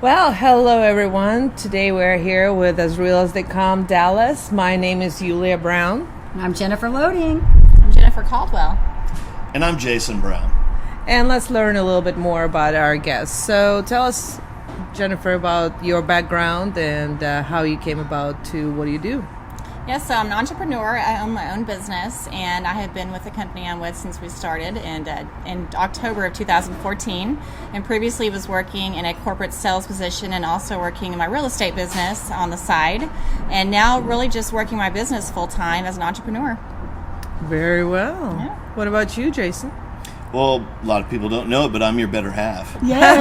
Well, hello everyone. Today we're here with As Real as They Come Dallas. My name is Yulia Brown. I'm Jennifer Loading. I'm Jennifer Caldwell. And I'm Jason Brown. And let's learn a little bit more about our guests. So tell us, Jennifer, about your background and how you came about to what do you do? Yes, so I'm an entrepreneur. I own my own business, and I have been with the company I'm with since we started in October of 2014. And previously was working in a corporate sales position and also working in my real estate business on the side. And now really just working my business full time as an entrepreneur. Very well. Yeah. What about you, Jason? Well, a lot of people don't know it, but I'm your better half. Yeah.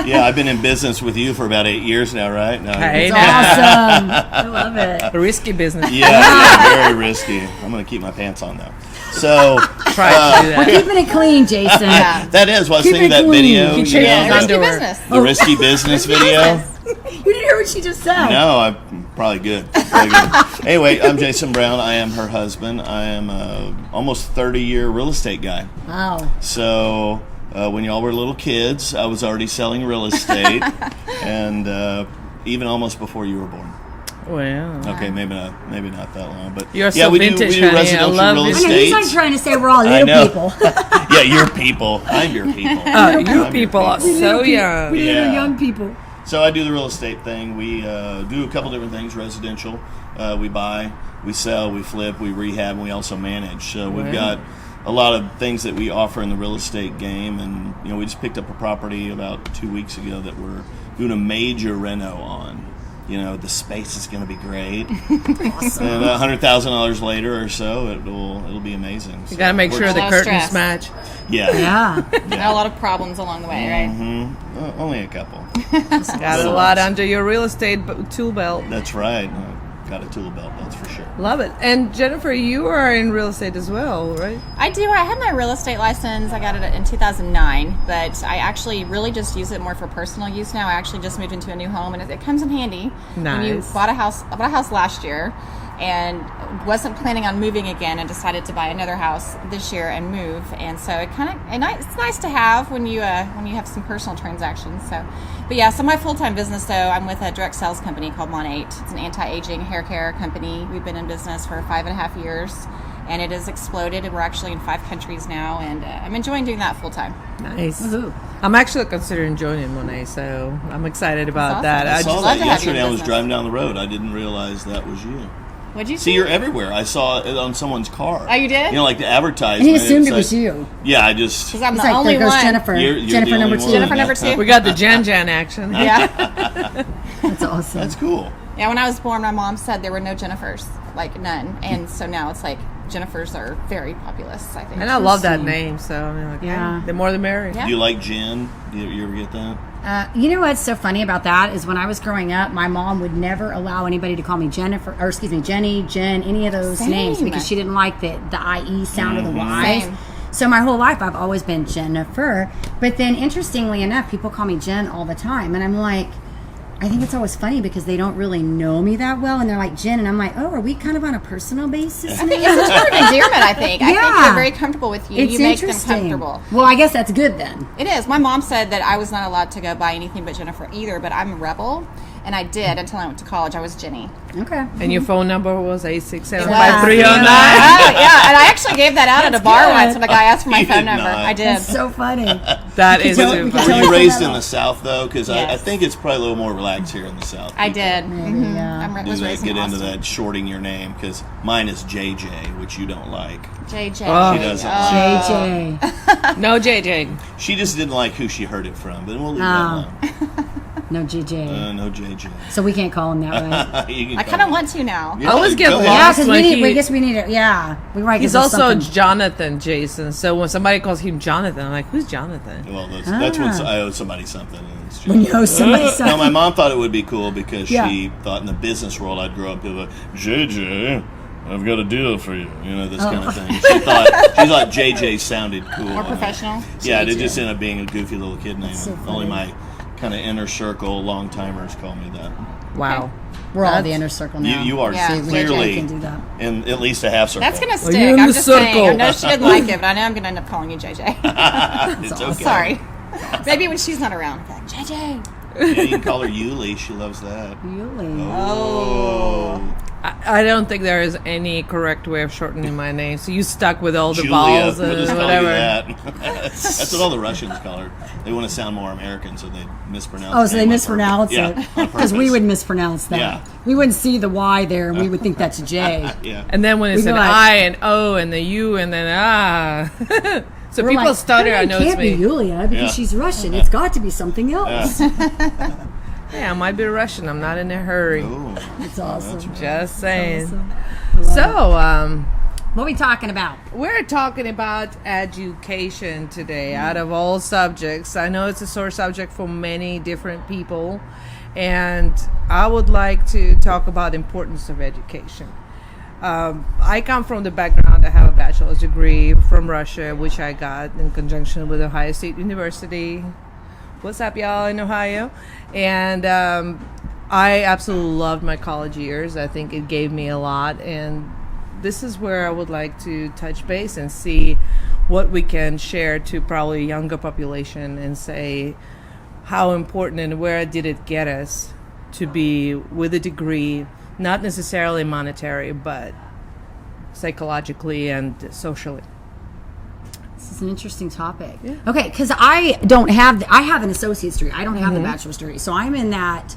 Yeah, I've been in business with you for about 8 years now, right? No, Hey, Awesome. I love it. A risky business. yeah, very risky. I'm going to keep my pants on, though. So, Try to do We're that. keeping it clean, Jason. Yeah. that is, well, I was Keep thinking it that clean. video. Keep you it know, in the- Risky underwear. business. the risky business video. You didn't hear what she just said. No, I'm probably good. Probably good. Anyway, I'm Jason Brown. I am her husband. I am almost 30-year real estate guy. Wow. So when y'all were little kids, I was already selling real estate, and even almost before you were born. Well, Okay, maybe not that long, but You're yeah, so we vintage, do honey. I residential love real it. I know, estate. he's like trying to say we're all I little know. people. Yeah, your people. I'm your people. you I'm people your are so young. We Yeah. little young people. So I do the real estate thing. We do a couple different things. Residential, we buy, we sell, we flip, we rehab, and we also manage. So we've got a lot of things that we offer in the real estate game. And we just picked up a property about 2 weeks ago that we're doing a major reno on. The space is going to be great. Awesome. And $100,000 later or so, it'll be amazing. You got to make sure the lot of curtains stress. match. Yeah. Yeah. Got a lot of problems along the way, right? Only a couple. Got a lot under your real estate tool belt. That's right. Got a tool belt, that's for sure. Love it. And Jennifer, you are in real estate as well, right? I do. I have my real estate license. I got it in 2009, but I actually really just use it more for personal use now. I actually just moved into a new home, and it comes in handy. When you Nice. I bought a house last year, and wasn't planning on moving again, and decided to buy another house this year and move. And so it's nice to have when you have some personal transactions. But yeah, so my full-time business though, I'm with a direct sales company called Mon8. It's an anti-aging hair care company. We've been in business for 5.5 years, and it has exploded. And we're actually in 5 countries now, and I'm enjoying doing that full-time. Nice. Woohoo. I'm actually considering joining Monet, so I'm excited about That's that. awesome. I saw love that to have your yesterday. I was business. driving down the road. I didn't realize that was you. What'd you See, you're everywhere. I saw it on someone's car. Oh, you did? Like the advertisement. And he assumed It's it was like- you. Yeah, I just. Because I'm He's the like, only there goes one. Jennifer. You're Jennifer the number only 2. Jennifer number 2. We got the Jan action. Yeah. That's awesome. That's cool. Yeah, when I was born, my mom said there were no Jennifers, like none. And so now it's like Jennifers are very populous, I think. And I love that Interesting. name, so I mean, like, Yeah. the more the merrier. Yeah. Do you like Jen? You ever get that? You know what's so funny about that is when I was growing up, my mom would never allow anybody to call me Jennifer, or excuse me, Jenny, Jen, any of those Same. names because she didn't like the IE sound of the Y's. Same. So my whole life I've always been Jennifer. But then interestingly enough, people call me Jen all the time. And I'm like, I think it's always funny because they don't really know me that well. And they're like, Jen. And I'm like, oh, are we kind of on a personal basis now? It's a term of endearment, I think. I think Yeah. they're very comfortable with you. It's You make them interesting. comfortable. Well, I guess that's good then. It is. My mom said that I was not allowed to go by anything but Jennifer either, but I'm a rebel. And I did until I went to college. I was Jenny. Okay. And your phone number was 867-5309. Oh, yeah. And I actually gave that out at a bar good. once when a guy asked for my You phone did number. not. I did. That's so funny. That is tell- too we can funny. tell Were you us raised that in all. the South, though? Because I Yes. think it's probably a little more relaxed here in the South. I did. Maybe, yeah. Do Was they raised get in into Austin. that shorting your name? Because mine is JJ, which you don't like. JJ. Oh. She doesn't like. JJ. No, JJ. She just didn't like who she heard it from. But we'll leave Oh. that alone. No JJ. No JJ. So we can't call him that, right? You can I call kind of me. want to now. Yeah, I always get go ahead. Yeah, lost because when we guess we need it. Yeah, we right. He's also Jonathan Jason. So when somebody calls him Jonathan, I'm like, who's Jonathan? Well, that's when I owe somebody something. And it's just- when you owe somebody No, something. my mom thought it would be cool because Yeah. she thought in the business world I'd grow up with a JJ. I've got a deal for you. This kind of thing. She thought JJ sounded cool. More professional. Yeah, it just ended up being a goofy little kid name. so Only funny. my kind of inner circle long timers call me that. Wow. We're all the That's- inner circle now. You are Yeah. clearly JJ can do that. in at least a half circle. That's going to Well, stick. you're in I'm the just saying. I circle. know she didn't like it, but I know I'm going to end up calling you JJ. It's okay. Sorry. Maybe when she's not around, I'm like, JJ. Yeah, you can call her Yuli. She loves that. Really? Oh. I don't think there is any correct way of shortening my name. So you stuck with all the Julia, vowels we'll and just call you whatever. that. That's what all the Russians call her. They want to sound more American, so they mispronounce. Oh, the so they name on mispronounce purpose. it. Yeah, on Because we purpose. would mispronounce that. Yeah. We wouldn't see the Y there, and we would think that's a J. Yeah. And then when it's We'd an be like- I and O and the U and then so We're people like, stutter. I "It know it's can't be me. Yulia because Yeah. she's Russian. It's got to be something else. Yeah, I might be Russian. I'm not in a hurry. Oh. It's awesome. Just saying. Awesome. So, What are we talking about? we're talking about education today, out of all subjects. I know it's a sore subject for many different people, and I would like to talk about importance of education. I come from the background, I have a bachelor's degree from Russia, which I got in conjunction with Ohio State University. What's up, y'all, in Ohio? And I absolutely loved my college years. I think it gave me a lot, and this is where I would like to touch base and see what we can share to probably a younger population and say how important and where did it get us to be with a degree, not necessarily monetary, but psychologically and socially. This is an interesting topic. Yeah. Okay, because I have an associate's degree. I don't have the bachelor's degree. So I'm in that,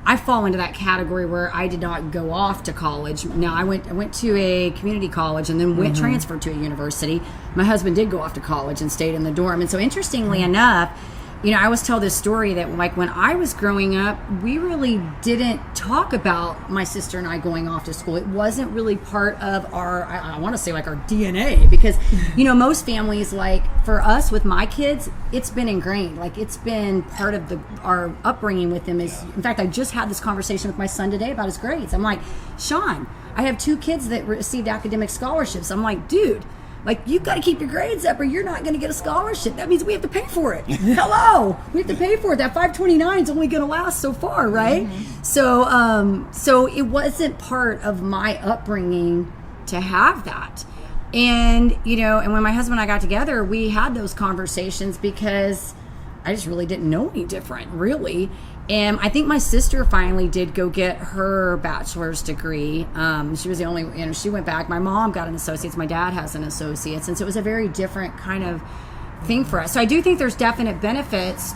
I fall into that category where I did not go off to college. Now, I went to a community college and then transferred to a university. My husband did go off to college and stayed in the dorm. And so interestingly enough, you know, I always tell this story that, like, when I was growing up, we really didn't talk about my sister and I going off to school. It wasn't really part of our, I want to say, like, our DNA, because, you know, most families, like, for us with my kids, it's been ingrained. Like, it's been part of our upbringing with them. Is, in fact, I just had this conversation with my son today about his grades. I'm like, Sean, I have 2 kids that received academic scholarships. I'm like, dude, like, you've got to keep your grades up or you're not going to get a scholarship. That means we have to pay for it. Hello, we have to pay for it. That 529 is only going to last so far, right? Mm-hmm. So it wasn't part of my upbringing to have that. And, you know, and when my husband and I got together, we had those conversations because I just really didn't know any different, really. And I think my sister finally did go get her bachelor's degree. She was the only, you know, she went back. My mom got an associate's. My dad has an associate's. And so it was a very different kind of thing for us. So I do think there's definite benefits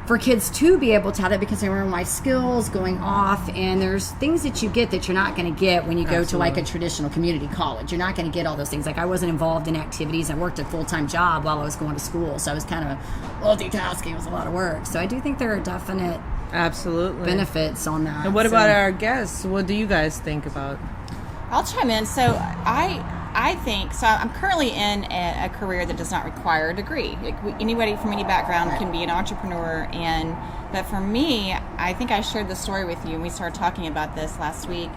for kids to be able to have that, because they learn life skills going off, and there's things that you get that you're not going to get when you go to like a traditional community college. You're not going to get all those things. Like, I wasn't involved in activities. I worked a full-time job while I was going to school, so I was kind of multitasking. It was a lot of work. So I do think there are definite Absolutely. benefits on that. And what about our guests? What do you guys think about? I'll chime in. So I think, so I'm currently in a career that does not require a degree. Anybody from any background can be an entrepreneur, but for me, I think I shared the story with you and we started talking about this last week.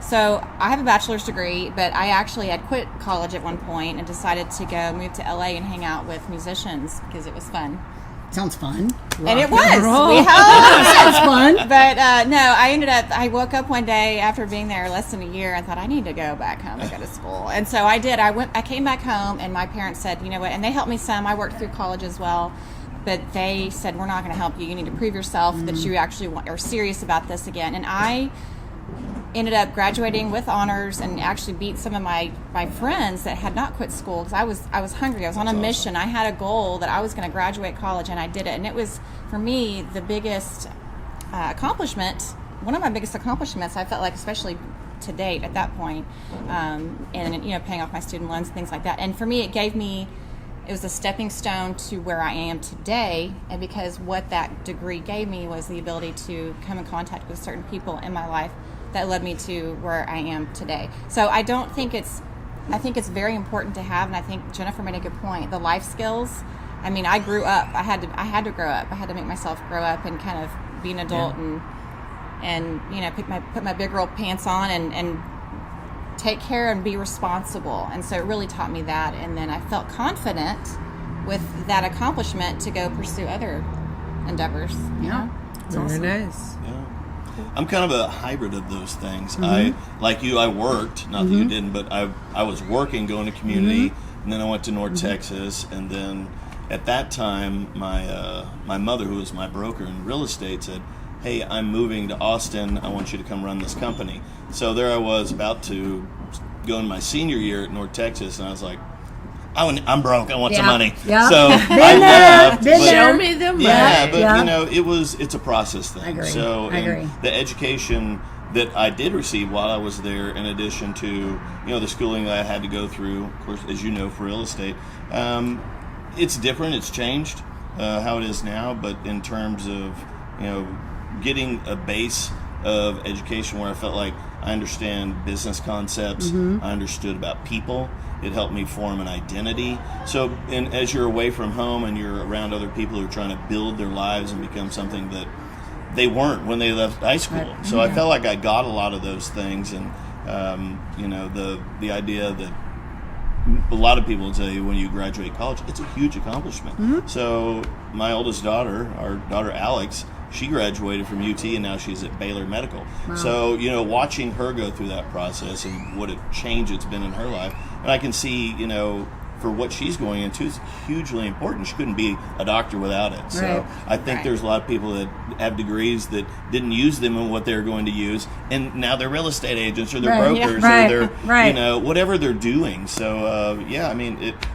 So I have a bachelor's degree, but I actually had quit college at one point and decided to go move to LA and hang out with musicians because it was fun. Sounds fun. And it was. Sounds fun. But no, I woke up one day after being there less than a year and thought, I need to go back home and go to school. And so I did. I came back home, and my parents said, you know what, and they helped me some. I worked through college as well. But they said, we're not going to help you. You need to prove yourself that you actually are serious about this again. And I ended up graduating with honors and actually beat some of my friends that had not quit school, because I was hungry. I was on a mission. I had a goal that I was going to graduate college, and I did it. And it was, for me, the biggest accomplishment, one of my biggest accomplishments, I felt like, especially to date at that point, and, you know, paying off my student loans and things like that. And for me, it was a stepping stone to where I am today, and because what that degree gave me was the ability to come in contact with certain people in my life that led me to where I am today. So I think it's very important to have, and I think Jennifer made a good point, the life skills. I mean, I grew up. I had to grow up. I had to make myself grow up and kind of be an adult and you know, put my big girl pants on and take care and be responsible. And so it really taught me that, and then I felt confident with that accomplishment to go pursue other endeavors. You know? Very nice. Yeah. I'm kind of a hybrid of those things. I, like you, I worked, not that you didn't, but I was working, going to community, and then I went to North Texas, and then at that time, my mother, who was my broker in real estate, said, "Hey, I'm moving to Austin. I want you to come run this company." So there I was, about to go in my senior year at North Texas, and I was like, I'm broke. I want some money. Yeah. So Been I there, left. been but- there. Show me the money. Yeah, but Yeah. it's a process thing. I agree. So I and agree. the education that I did receive while I was there, in addition to the schooling that I had to go through, of course, as you know, for real estate, it's different. It's changed how it is now. But in terms of getting a base of education where I felt like I understand business concepts, I understood about people. It helped me form an identity. So, and as you're away from home and you're around other people who are trying to build their lives and become something that they weren't when they left high school. Right. So I felt like I got a lot of those things, and the idea that a lot of people will tell you when you graduate college, it's a huge accomplishment. So my oldest daughter, our daughter Alex, she graduated from UT and now she's at Baylor Medical. Wow. So, watching her go through that process and what a change it's been in her life, and I can see, for what she's going into is hugely important. She couldn't be a doctor without it. So Right. I think there's a lot of people that have degrees that didn't use them in what they're going to use, and now they're real estate agents or they're Right. brokers Yeah. or they're, Right. whatever they're doing. So,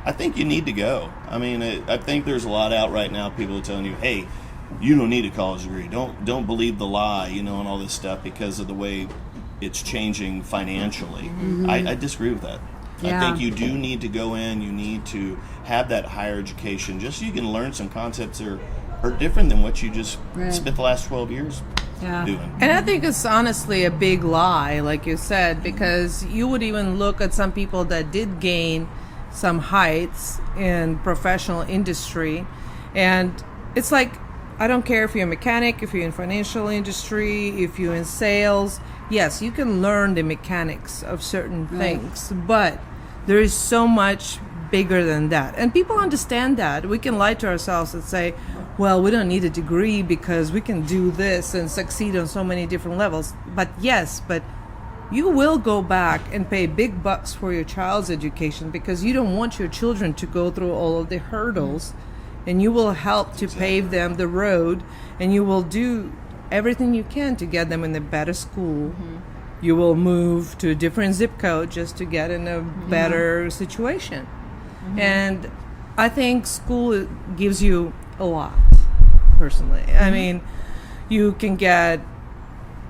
I think you need to go. I think there's a lot out right now, people are telling you, hey, you don't need a college degree. Don't believe the lie, and all this stuff because of the way it's changing financially. I disagree with that. Yeah. I think you do need to go in. You need to have that higher education just so you can learn some concepts that are different than what you just Right. spent the last 12 years Yeah. doing. And I think it's honestly a big lie, like you said, because you would even look at some people that did gain some heights in professional industry, and it's like, I don't care if you're a mechanic, if you're in financial industry, if you're in sales. Yes, you can learn the mechanics of certain things, but there is so much bigger than that. And people understand that. We can lie to ourselves and say, well, we don't need a degree because we can do this and succeed on so many different levels. But yes, but you will go back and pay big bucks for your child's education because you don't want your children to go through all of the hurdles, and you will help to pave them the road, and you will do everything you can to get them in a better school. You will move to a different zip code just to get in a better situation. And I think school gives you a lot, personally. I mean, you can get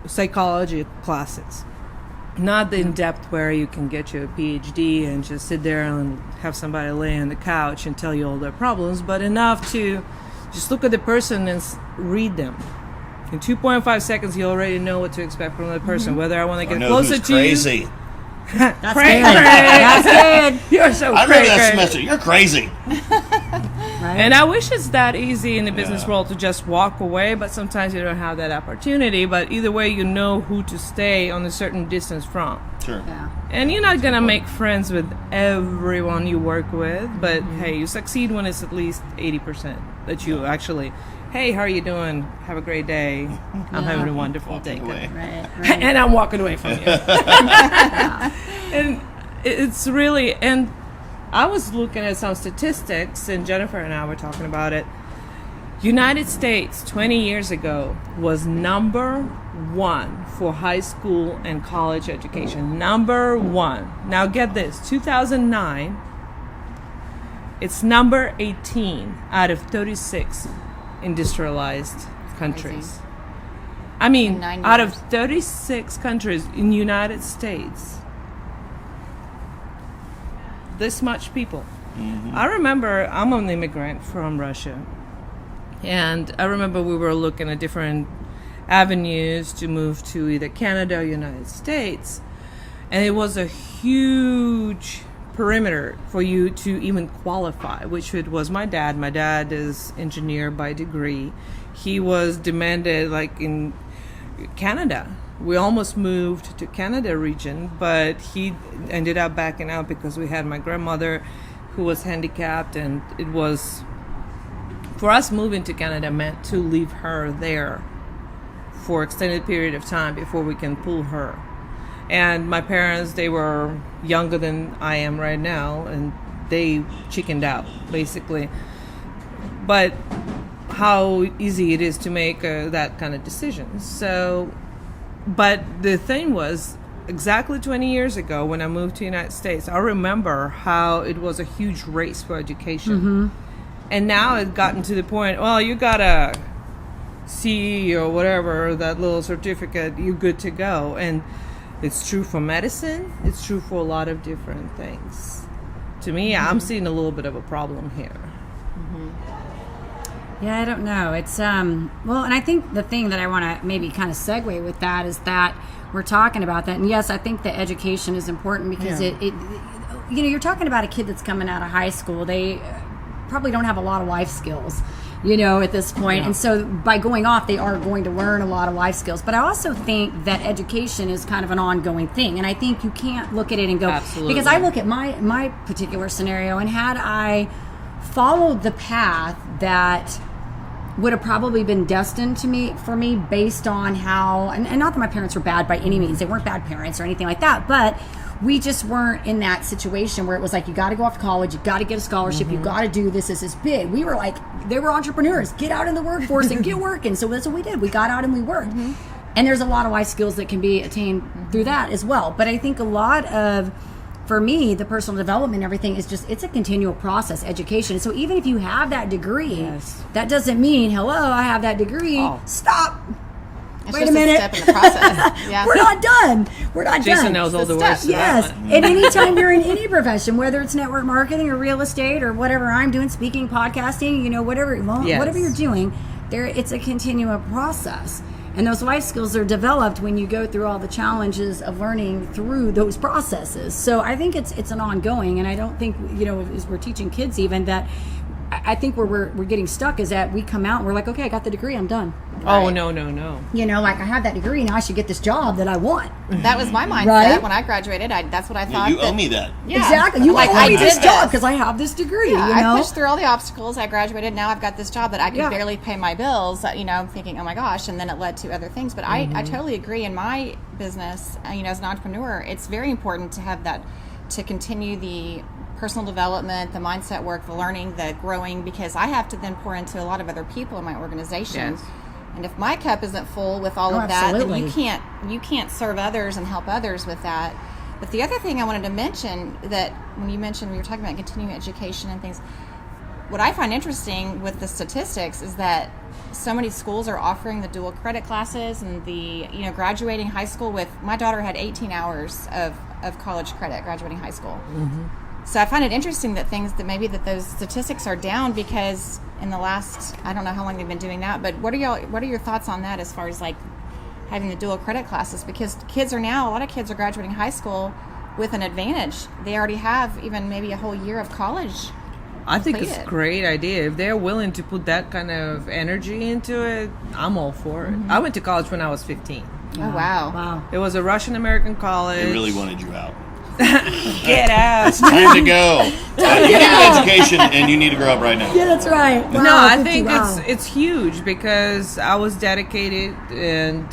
psychology classes, not the in-depth where you can get you a PhD and just sit there and have somebody lay on the couch and tell you all their problems, but enough to just look at the person and read them. In 2.5 seconds, you already know what to expect from the person, whether I want to I get know closer who's to crazy. you. That's Cray, good. cray. That's good. You're so I remember cray, that cray. semester. You're crazy. Right? And I wish it's that easy in the business Yeah. world to just walk away, but sometimes you don't have that opportunity. But either way, you know who to stay on a certain distance from. Sure. Yeah. And you're not going to make friends with everyone you work with, but hey, you succeed when it's at least 80% that you actually, hey, how are you doing? Have a great day. I'm having a wonderful day. Away. Right. Right. And I'm walking away from you. And it's really, and I was looking at some statistics, and Jennifer and I were talking about it. United States 20 years ago was number one for high school and college education. Number one. Now get this, 2009, it's number 18 out of 36 industrialized countries. Crazy. I mean, In 9 out of years. 36 countries in the United States, this much people. I remember, I'm an immigrant from Russia, and I remember we were looking at different avenues to move to either Canada or United States, and it was a huge perimeter for you to even qualify, which it was my dad. My dad is engineer by degree. He was demanded like in Canada. We almost moved to Canada region, but he ended up backing out because we had my grandmother who was handicapped, and it was, for us, moving to Canada meant to leave her there for extended period of time before we can pull her. And my parents, they were younger than I am right now, and they chickened out, basically. but how easy it is to make that kind of decision. So, but the thing was, exactly 20 years ago when I moved to the United States, I remember how it was a huge race for education. And now it's gotten to the point, well, you got a CE or whatever, that little certificate, you're good to go. And it's true for medicine. It's true for a lot of different things. To me, I'm seeing a little bit of a problem here. Yeah, I don't know. It's well, and I think the thing that I want to maybe kind of segue with that is that we're talking about that, and yes, I think that education is important because it you know, you're talking about a kid that's coming out of high school. They probably don't have a lot of life skills, you know, at this point. And so by going off, they are going to learn a lot of life skills. But I also think that education is kind of an ongoing thing. And I think you can't look at it and go, Absolutely. because I look at my particular scenario, and had I followed the path that would have probably been destined for me based on how, and not that my parents were bad by any means, they weren't bad parents or anything like that, but we just weren't in that situation where it was like, you got to go off to college, you got to get a scholarship, you got to do this is big. We were like, they were entrepreneurs, get out in the workforce and get working. So that's what we did. We got out and we worked. And there's a lot of life skills that can be attained through that as well. But I think a lot of, for me, the personal development and everything is just, it's a continual process, education. So even if you have that degree, that doesn't mean, hello, I have that degree. Stop. It's Wait just a minute. step in the process. Yeah. We're not done. We're not Jason done. knows all the step. words to Yes. that one. And anytime you're in any profession, whether it's network marketing or real estate or whatever I'm doing, speaking, podcasting, you know, whatever you're doing, it's a continual process. And those life skills are developed when you go through all the challenges of learning through those processes. So I think it's an ongoing, and I don't think, you know, as we're teaching kids even, that I think where we're getting stuck is that we come out and we're like, okay, I got the degree, I'm done. Oh, no. You know, like, I have that degree, now I should get this job that I want. That was my mindset Right? when I graduated. That's what I Yeah, thought. you owe me that. Yeah. Exactly. You Like, owe me I this did job this. because I have this degree, Yeah, you know? I pushed through all the obstacles. I graduated. Now I've got this job that I could Yeah. barely pay my bills. You know, I'm thinking, oh my gosh, and then it led to other things. But I totally agree. In my business, you know, as an entrepreneur, it's very important to have that, to continue the personal development, the mindset work, the learning, the growing, because I have to then pour into a lot of other people in my organization. Yes. And if my cup isn't full with all Oh, of that, then absolutely. you can't serve others and help others with that. But the other thing I wanted to mention, that when you were talking about continuing education and things, what I find interesting with the statistics is that so many schools are offering the dual credit classes and the, you know, graduating high school with, my daughter had 18 hours of college credit graduating high school. So I find it interesting that those statistics are down, because in the last, I don't know how long they've been doing that, but what are your thoughts on that as far as like having the dual credit classes? Because a lot of kids are graduating high school with an advantage. They already have even maybe a whole year of college. I think it's a completed. great idea. If they're willing to put that kind of energy into it, I'm all for it. I went to college when I was 15. Oh, wow. Wow. It was a Russian American college. They really wanted you out. Get out. It's time to go. You need an education, and you need to grow up right now. Yeah, that's right. Wow, No, I 50, think wow. it's huge because I was dedicated and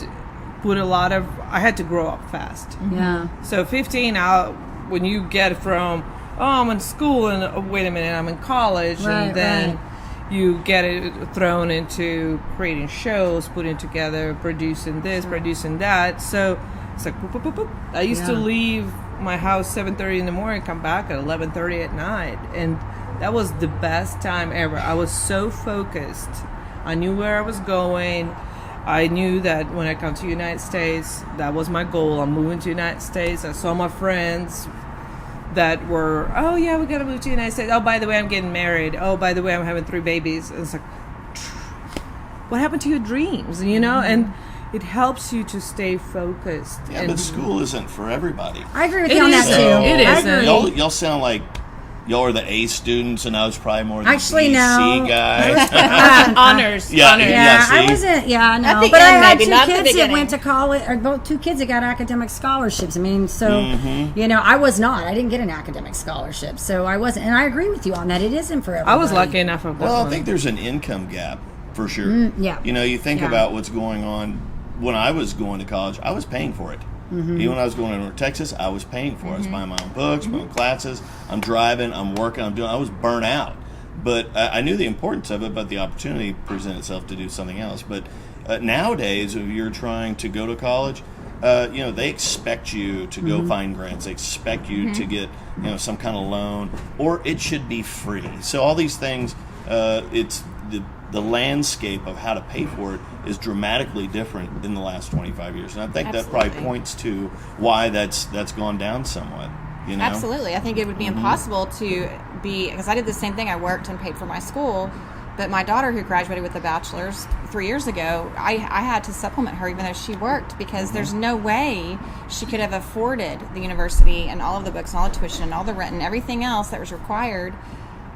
I had to grow up fast. Yeah. So 15, when you get from, I'm in school and wait a minute, I'm in college, Right, and then you get it thrown into creating shows, putting together, producing this, producing that. So it's like, boop, boop, boop, boop. I used to Yeah. leave my house 7:30 in the morning, come back at 11:30 at night, and that was the best time ever. I was so focused. I knew where I was going. I knew that when I come to the United States, that was my goal. I'm moving to the United States. I saw my friends that were, oh yeah, we gotta move to the United States. Oh, by the way, I'm getting married. Oh, by the way, I'm having 3 babies. And it's like, what happened to your dreams? You know, and it helps you to stay focused. Yeah, and but school isn't for everybody. I agree with It you on that isn't. too. It I isn't. agree. Y'all sound like y'all are the A students, and I was probably more the Actually, B, no. C guy. honors. Yeah, honors. Yeah, see? I wasn't. Yeah, no. the But I end, had maybe, 2 not the kids that beginning. went to college, or both 2 kids that got academic scholarships. I mean, so Mm-hmm. you know, I was not. I didn't get an academic scholarship, so I wasn't. And I agree with you on that. It isn't for everybody. I was lucky enough of that Well, I one. think there's an income gap for sure. yeah. You know, you think Yeah. about what's going on. When I was going to college, I was paying for it. Even when I was going to North Texas, I was paying for it. I was buying my own books, my own classes. I'm driving, I'm working, I was burnt out. But I knew the importance of it, but the opportunity presented itself to do something else. But nowadays, if you're trying to go to college, they expect you to go find grants. They expect you to get, some kind of loan, or it should be free. So all these things, it's the landscape of how to pay for it is dramatically different in the last 25 years. And I think that probably points to why that's gone down somewhat. Absolutely. I think it would be impossible to be, because I did the same thing. I worked and paid for my school, but my daughter, who graduated with a bachelor's 3 years ago, I had to supplement her even though she worked, because there's no way she could have afforded the university and all of the books and all the tuition and all the rent and everything else that was required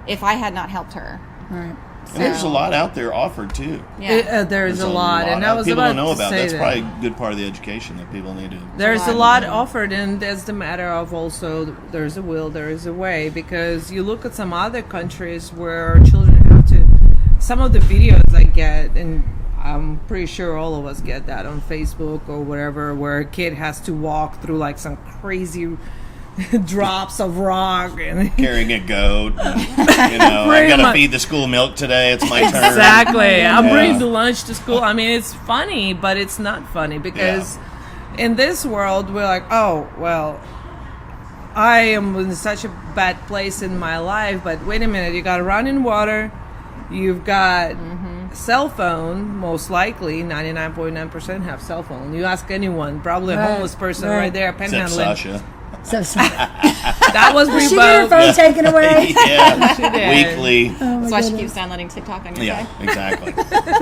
if I had not helped her. Right. And there's a lot out there offered too. Yeah. There's a lot, and I was people about don't know to about. say That's that. probably a good part of the education that people need to. There's a lot offered, and there's the matter of also there's a will, there is a way, because you look at some other countries where children have to. Some of the videos I get, and I'm pretty sure all of us get that on Facebook or whatever, where a kid has to walk through like some crazy drops of rock and Carrying a goat, I gotta feed the school milk today. It's my turn. Exactly. I'm bringing the lunch to school. I mean, it's funny, but it's not funny because in this world, we're like, oh, well, I am in such a bad place in my life, but wait a minute, you got running water, you've got cell phone, most likely, 99.9% have cell phone. You ask anyone, probably a homeless person right there, Except panhandling. Sasha. So That was she get her revoked. phone taken away. Yeah, did. weekly. That's why she keeps downloading TikTok on your Yeah, phone. exactly.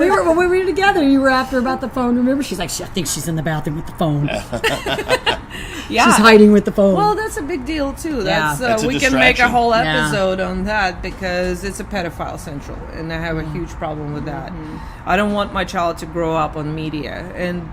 When we were together, you were after about the phone. Remember, she's like, I think she's in the bathroom with the phone. Yeah. She's hiding with the phone. Well, that's a big deal too. That's, That's a we can make a distraction. whole Yeah. episode on that because it's a pedophile central, and I have a huge problem with that. I don't want my child to grow up on media, and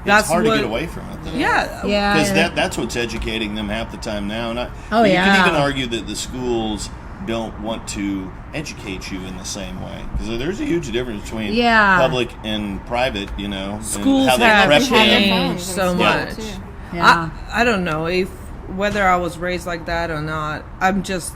that's It's hard what, to get away from it, though. Yeah, yeah. Because that's what's educating them half the time now. And Oh, you yeah. can even argue that the schools don't want to educate you in the same way. Because there's a huge difference between public and private, and Schools how they have prep Have their them. changed phones in so school, much. too. Yeah. I don't know if whether I was raised like that or not. I'm just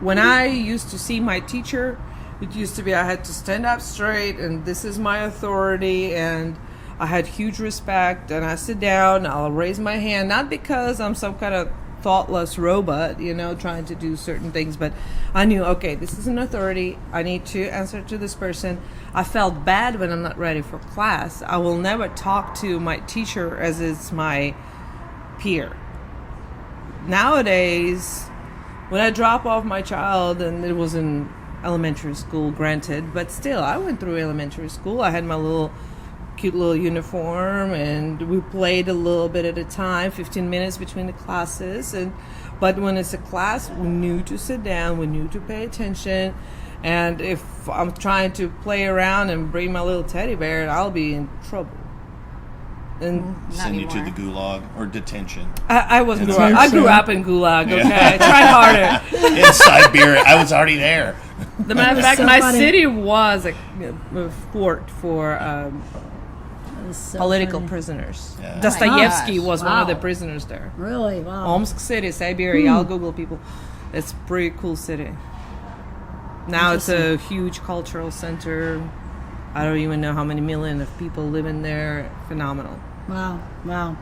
when I used to see my teacher, it used to be I had to stand up straight and this is my authority, and I had huge respect, and I sit down, I'll raise my hand, not because I'm some kind of thoughtless robot, trying to do certain things, but I knew, okay, this is an authority, I need to answer to this person. I felt bad when I'm not ready for class. I will never talk to my teacher as it's my peer. Nowadays, when I drop off my child, and it was in elementary school, granted, but still, I went through elementary school. I had my cute little uniform, and we played a little bit at a time, 15 minutes between the classes. But when it's a class, we knew to sit down, we knew to pay attention. And if I'm trying to play around and bring my little teddy bear, I'll be in trouble. And Send you to anymore. the gulag or detention. I grew up in Gulag, okay? I tried harder. In Siberia. I was already there. The matter of fact, so my funny. city was a fort for So political funny. prisoners. Yeah. Dostoevsky gosh. was one of the Wow. prisoners there. Really? Wow. Omsk City, Siberia. I'll Google people. It's a pretty cool city. Now it's a huge cultural center. I don't even know how many million of people live in there. Phenomenal. Wow. Wow.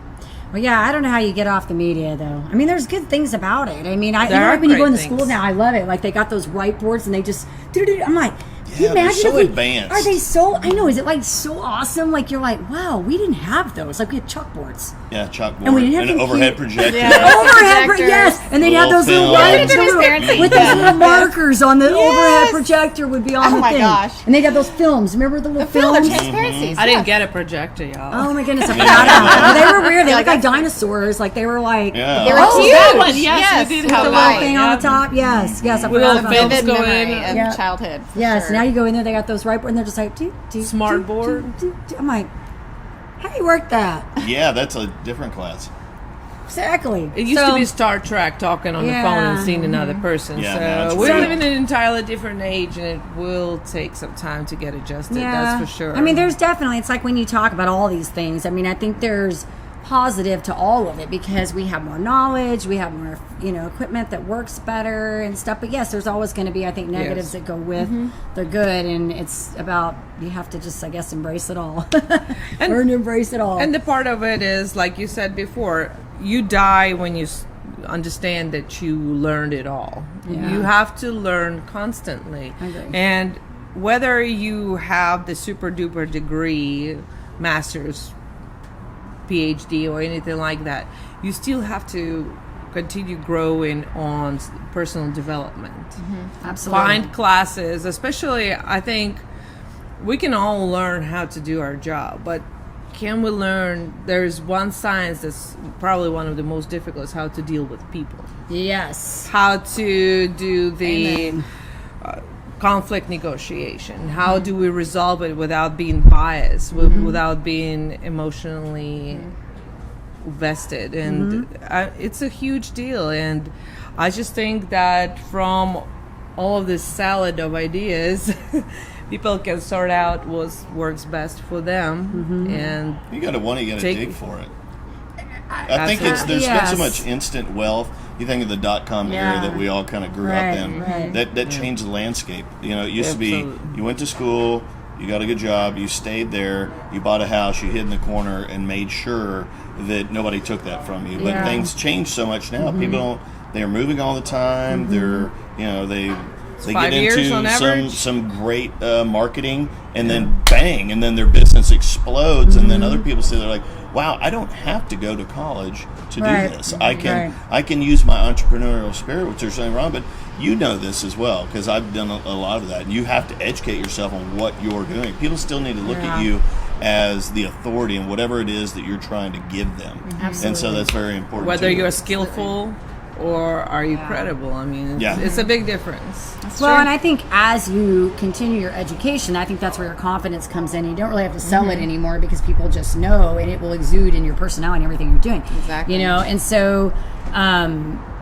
Well, yeah, I don't know how you get off the media, though. I mean, there's good things about it. I mean, There are like when you go great into school things. now, I love it. Like, they got those whiteboards and they just, I'm like, can you Yeah, they're imagine so if we, advanced. Are they so, I know, is it like so awesome? Like, you're like, wow, we didn't have those. Like, we had chalkboards. Yeah, chalkboard. And we didn't have an overhead compute- projector. Overhead, projectors. yes. And they'd have Little those little film. lights Look at his parents with like those little markers on the overhead projector would be on Oh the my thing. gosh. And they'd have those films. Remember the little Feel their films? transparencies. I didn't get a projector, y'all. Oh my goodness, I forgot about them. They were weird. They looked like dinosaurs. Like they were like Yeah. They were Oh, huge. that one, yes, we did with have the the that. little thing on Yeah. the top. Yes, yes, I With forgot all about the those. Vivid Films memory going in. of Yeah. childhood. for Yes, sure. now you go in there, they got those right, and they're just like, Smart board. I'm like, how do you work that? Yeah, that's a different class. Exactly. It used to be Star Trek talking on the phone and Yeah. seeing another person. Yeah, now it's So we're real. living in an entirely different age, and it will take some time to get adjusted. That's for sure. I mean, there's definitely, it's like when you talk about all these things, I mean, I think there's positive to all of it because we have more knowledge, we have more, equipment that works better and stuff. But yes, there's always going to be, I think, negatives that go with the good, and it's about, you have to just, I guess, embrace it all. Learn to embrace it all. And the part of it is, like you said before, you die when you understand that you learned it all. Yeah. You have to learn constantly. I agree. And whether you have the super duper degree, master's, PhD, or anything like that, you still have to continue growing on personal development. Absolutely. Find classes, especially, I think we can all learn how to do our job, but can we learn, there's one science that's probably one of the most difficult, is how to deal with people. Yes. How to do the Amen. conflict negotiation. How do we resolve it without being biased, without being emotionally vested? And it's a huge deal. And I just think that from all of this salad of ideas, people can sort out what works best for them. And You got to Take- dig for it. I think there's been so much instant wealth. You think of the .com era Yeah. that we all kind of grew Right, up in. right. That changed the landscape. It used to be Absolutely. you went to school, you got a good job, you stayed there, you bought a house, you hid in the corner, and made sure that nobody took that from you. But Yeah. things change so much now. People don't. They're moving all the time. They're they 5 get years on into average. some great marketing, and then bang, and then their business explodes, and then other people say they're like, "Wow, I don't have to go to college to Right. do this. I can Right. I can use my entrepreneurial spirit," which there's nothing wrong. But you know this as well because I've done a lot of that. And you have to educate yourself on what you're doing. People still need to look at you as the authority in whatever it is that you're trying to give them. And so Absolutely. that's very important. whether too. you're skillful or are you credible, I mean, it's, Yeah. it's a big difference. Well, and I think as you continue your education, I think that's where your confidence comes in. You don't really have to sell it anymore because people just know, and it will exude in your personality and everything you're doing. Exactly. And so,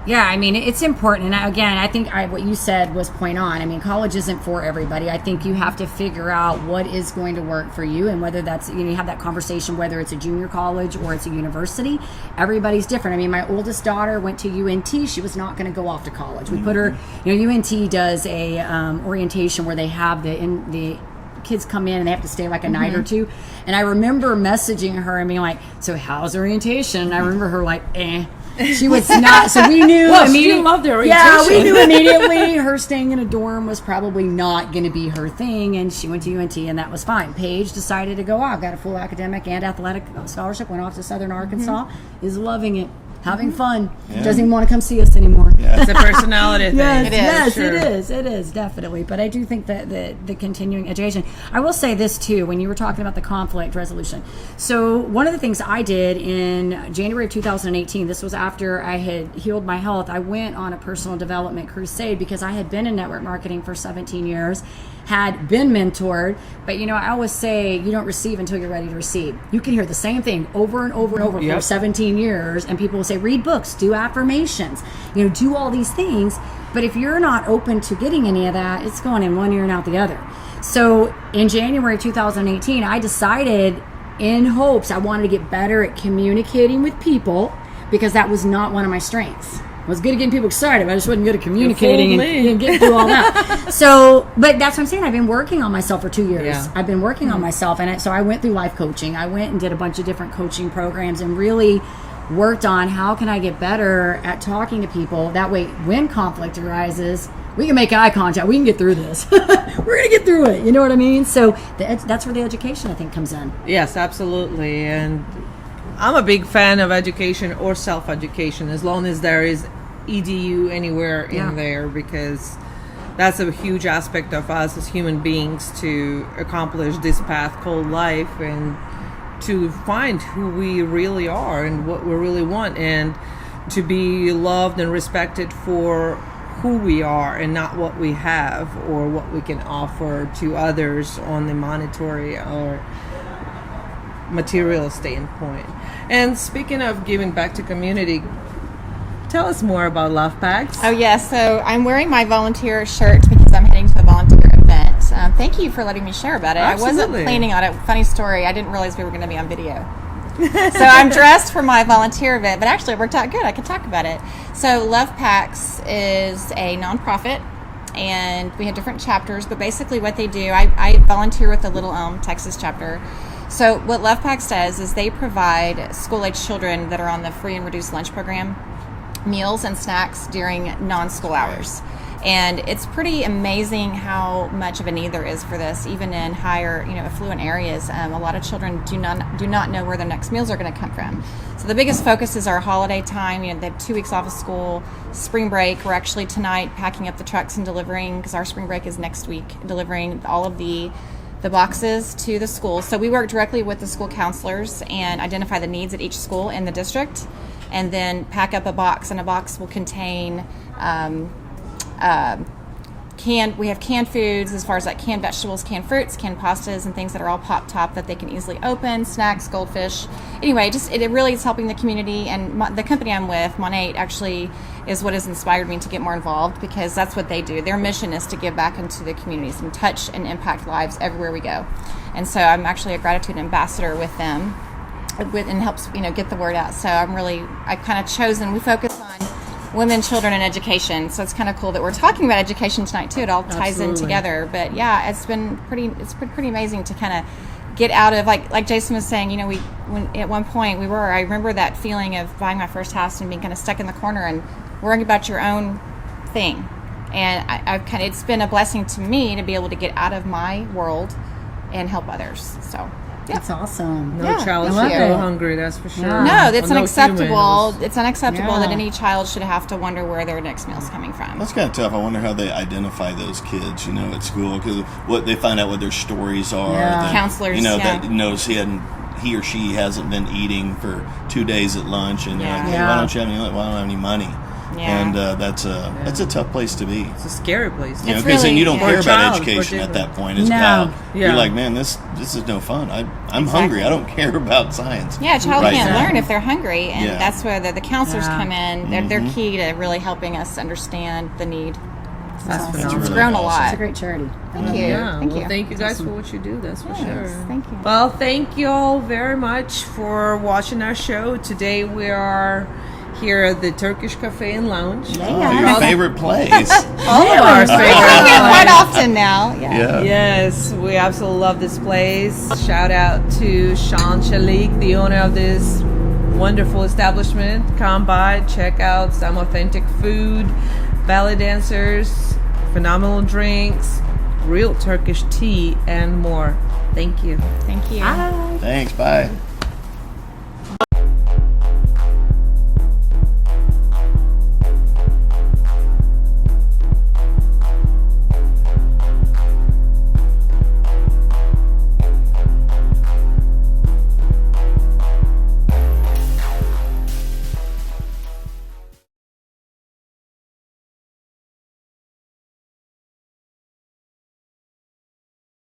yeah, I mean, it's important. And again, I think what you said was point on. I mean, college isn't for everybody. I think you have to figure out what is going to work for you, and whether that's, you have that conversation, whether it's a junior college or it's a university. Everybody's different. I mean, my oldest daughter went to UNT. She was not going to go off to college. We put her, UNT does a orientation where they have the kids come in and they have to stay like a night or two. And I remember messaging her and being like, "So how's orientation?" And I remember her like, "Eh." She was not, so we knew Well, she immediately. didn't love the Yeah, we orientation. knew immediately her staying in a dorm was probably not going to be her thing, and she went to UNT, and that was fine. Paige decided to go off, got a full academic and athletic scholarship, went off to Southern Arkansas, is loving it, having fun, doesn't even want to come see us anymore. It's a personality thing. Yes, It is, yes, sure. it is definitely. But I do think that the continuing education. I will say this too, when you were talking about the conflict resolution. So one of the things I did in January of 2018, this was after I had healed my health, I went on a personal development crusade because I had been in network marketing for 17 years, had been mentored, but I always say you don't receive until you're ready to receive. You can hear the same thing over and over and over for Yep. 17 years, and people will say, read books, do affirmations, do all these things. But if you're not open to getting any of that, it's going in one ear and out the other. So in January 2018, I decided in hopes I wanted to get better at communicating with people because that was not one of my strengths. I was good at getting people excited, but I just wasn't good at communicating fooled and, me. and getting through all that. So, but that's what I'm saying. I've been working on myself for 2 years. Yeah. I've been working on myself. And so I went through life coaching. I went and did a bunch of different coaching programs and really worked on how can I get better at talking to people. That way, when conflict arises, we can make eye contact. We can get through this. We're going to get through it. You know what I mean? So that's where the education, I think, comes in. Yes, absolutely. And I'm a big fan of education or self-education, as long as there is EDU anywhere Yeah. in there, because that's a huge aspect of us as human beings to accomplish this path called life and to find who we really are and what we really want, and to be loved and respected for who we are and not what we have or what we can offer to others on the monetary or material standpoint. And speaking of giving back to community, tell us more about Love Packs. Oh, yes. So I'm wearing my volunteer shirt because I'm heading to a volunteer event. Thank you for letting me share about it. I Absolutely. wasn't planning on it. Funny story. I didn't realize we were going to be on video. So I'm dressed for my volunteer event, but actually it worked out good. I can talk about it. So Love Packs is a nonprofit, and we have different chapters, but basically what they do, I volunteer with the Little Elm, Texas chapter. So what Love Packs does is they provide school-age children that are on the free and reduced lunch program meals and snacks during non-school hours. And it's pretty amazing how much of a need there is for this, even in higher, affluent areas. A lot of children do not know where their next meals are going to come from. So the biggest focus is our holiday time. They have 2 weeks off of school, spring break. We're actually tonight packing up the trucks and delivering, because our spring break is next week, delivering all of the boxes to the schools. So we work directly with the school counselors and identify the needs at each school in the district, and then pack up a box, and a box will contain we have canned foods, as far as like canned vegetables, canned fruits, canned pastas, and things that are all pop top that they can easily open, snacks, goldfish. Anyway, it really is helping the community, and the company I'm with, Monate, actually is what has inspired me to get more involved, because that's what they do. Their mission is to give back into the communities and touch and impact lives everywhere we go. And so I'm actually a gratitude ambassador with them, and helps get the word out. So I've kind of chosen, we focus on women, children, and education. So it's kind of cool that we're talking about education tonight too. It all ties in together. But yeah, it's been pretty amazing to kind of get out of, like Jason was saying, when at one point I remember that feeling of buying my first house and being kind of stuck in the corner and worrying about your own thing. And it's been a blessing to me to be able to get out of my world and help others. So That's awesome. No child should go hungry, that's for sure. No, it's Or unacceptable. human. It's unacceptable Yeah. that any child should have to wonder where their next meal's coming from. That's kind of tough. I wonder how they identify those kids, at school, because what they find out what their stories are. Yeah. that, Counselors, that notice he or she hasn't been eating for 2 days at lunch, and you're like, hey, Yeah. why don't you have any money? Yeah. And that's a tough place to be. It's a scary place. It's Because then you don't really- care For a about child, education for at that point. It's No. about, Yeah. you're like, man, this is no fun. I'm hungry. I don't care about science. Yeah, a child right can't now. learn if they're hungry, and Yeah. that's where the counselors Yeah. come in. They're key to really helping us understand the need. That's awesome. phenomenal. It's grown a awesome. lot. It's a great charity. Thank you. Yeah, Thank well, you. thank you guys for what you do. That's for sure. Thank you. Well, thank you all very much for watching our show. Today we are here at the Turkish Cafe and Lounge. Oh, your favorite place. All of our We come here quite often now. Yeah. Yeah. Yes, we absolutely love this place. Shout out to Sean Shalik, the owner of this wonderful establishment. Come by, check out some authentic food, ballet dancers, phenomenal drinks, real Turkish tea, and more. Thank you. Thank you. Thanks. Bye.